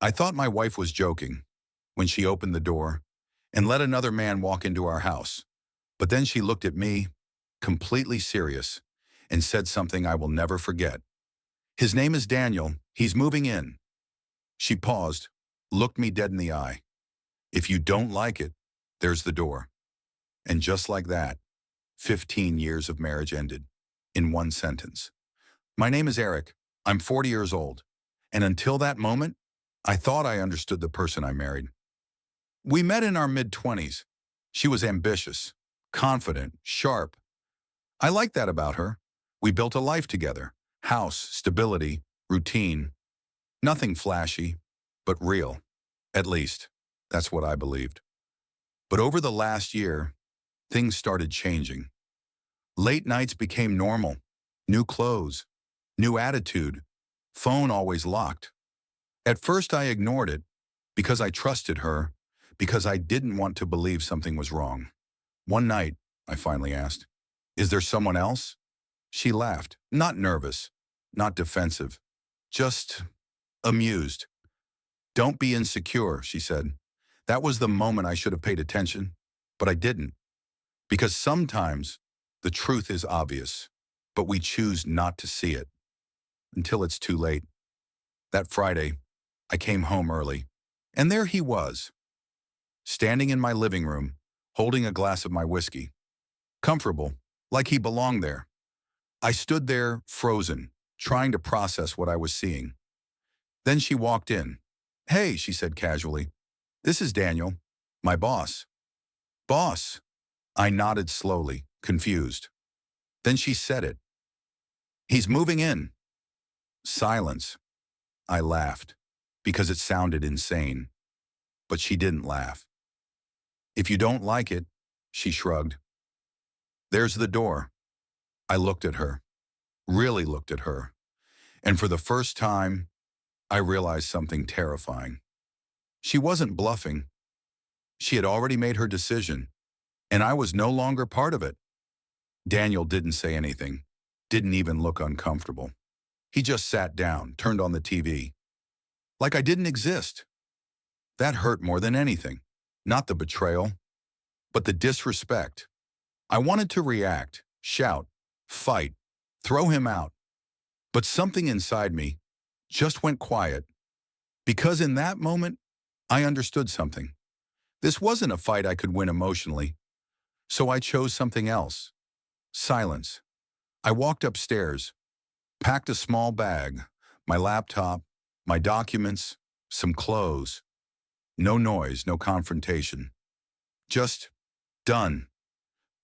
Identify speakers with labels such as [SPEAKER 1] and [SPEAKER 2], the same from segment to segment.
[SPEAKER 1] I thought my wife was joking when she opened the door and let another man walk into our house. But then she looked at me, completely serious, and said something I will never forget. His name is Daniel. He's moving in. She paused, looked me dead in the eye. If you don't like it, there's the door. And just like that, 15 years of marriage ended in one sentence. My name is Eric. I'm 40 years old. And until that moment, I thought I understood the person I married. We met in our mid-20s. She was ambitious, confident, sharp. I liked that about her. We built a life together. House, stability, routine. Nothing flashy, but real. At least, that's what I believed. But over the last year, things started changing. Late nights became normal. New clothes, new attitude, phone always locked. At first I ignored it because I trusted her, because I didn't want to believe something was wrong. One night, I finally asked, "Is there someone else?" She laughed, not nervous, not defensive, just amused. "Don't be insecure," she said. That was the moment I should have paid attention, but I didn't. Because sometimes the truth is obvious, but we choose not to see it until it's too late. That Friday, I came home early, and there he was, standing in my living room, holding a glass of my whiskey, comfortable, like he belonged there. I stood there, frozen, trying to process what I was seeing. Then she walked in. "Hey," she said casually, "this is Daniel, my boss." "Boss?" I nodded slowly, confused. Then she said it. "He's moving in." Silence. I laughed, because it sounded insane. But she didn't laugh. "If you don't like it," she shrugged. "There's the door." I looked at her, really looked at her. And for the first time, I realized something terrifying. She wasn't bluffing. She had already made her decision, and I was no longer part of it. Daniel didn't say anything, didn't even look uncomfortable. He just sat down, turned on the TV. Like I didn't exist. That hurt more than anything. Not the betrayal, but the disrespect. I wanted to react, shout, fight, throw him out. But something inside me just went quiet. Because in that moment, I understood something. This wasn't a fight I could win emotionally. So I chose something else. Silence. I walked upstairs, packed a small bag, my laptop, my documents, some clothes. No noise, no confrontation. Just done.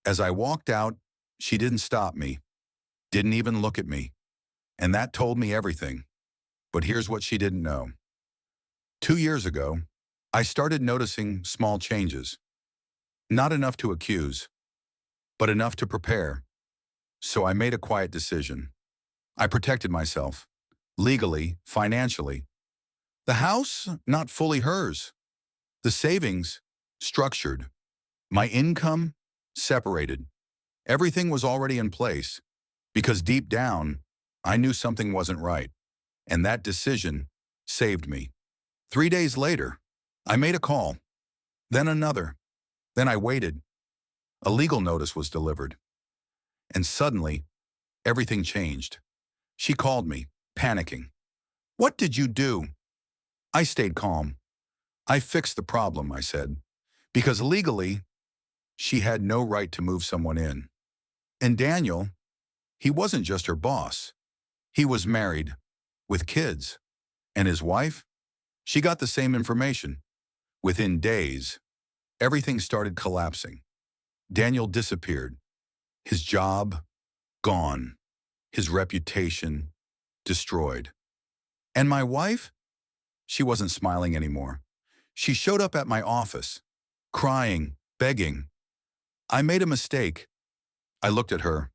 [SPEAKER 1] As I walked out, she didn't stop me, didn't even look at me. And that told me everything. But here's what she didn't know. 2 years ago, I started noticing small changes. Not enough to accuse, but enough to prepare. So I made a quiet decision. I protected myself, legally, financially. The house, not fully hers. The savings, structured. My income, separated. Everything was already in place, because deep down, I knew something wasn't right. And that decision saved me. 3 days later, I made a call, then another. Then I waited. A legal notice was delivered. And suddenly, everything changed. She called me, panicking. "What did you do?" I stayed calm. "I fixed the problem," I said, because legally, she had no right to move someone in. And Daniel, he wasn't just her boss. He was married, with kids. And his wife? She got the same information. Within days, everything started collapsing. Daniel disappeared. His job, gone. His reputation, destroyed. And my wife? She wasn't smiling anymore. She showed up at my office, crying, begging. I made a mistake. I looked at her,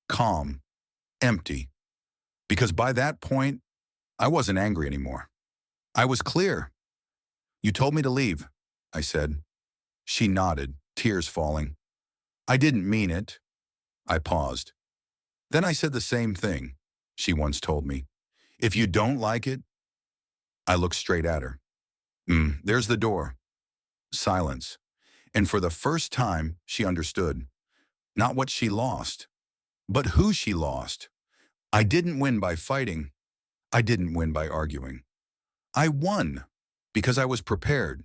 [SPEAKER 1] calm, empty. Because by that point, I wasn't angry anymore. I was clear. "You told me to leave," I said. She nodded, tears falling. "I didn't mean it." I paused. Then I said the same thing she once told me. "If you don't like it, I looked straight at her. There's the door. Silence. And for the first time, she understood. Not what she lost, but who she lost. I didn't win by fighting. I didn't win by arguing. I won because I was prepared,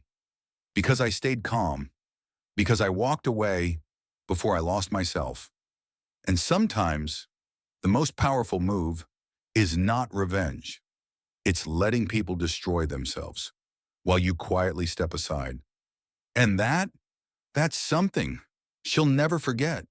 [SPEAKER 1] because I stayed calm, because I walked away before I lost myself. And sometimes the most powerful move is not revenge. It's letting people destroy themselves while you quietly step aside. And that's something she'll never forget.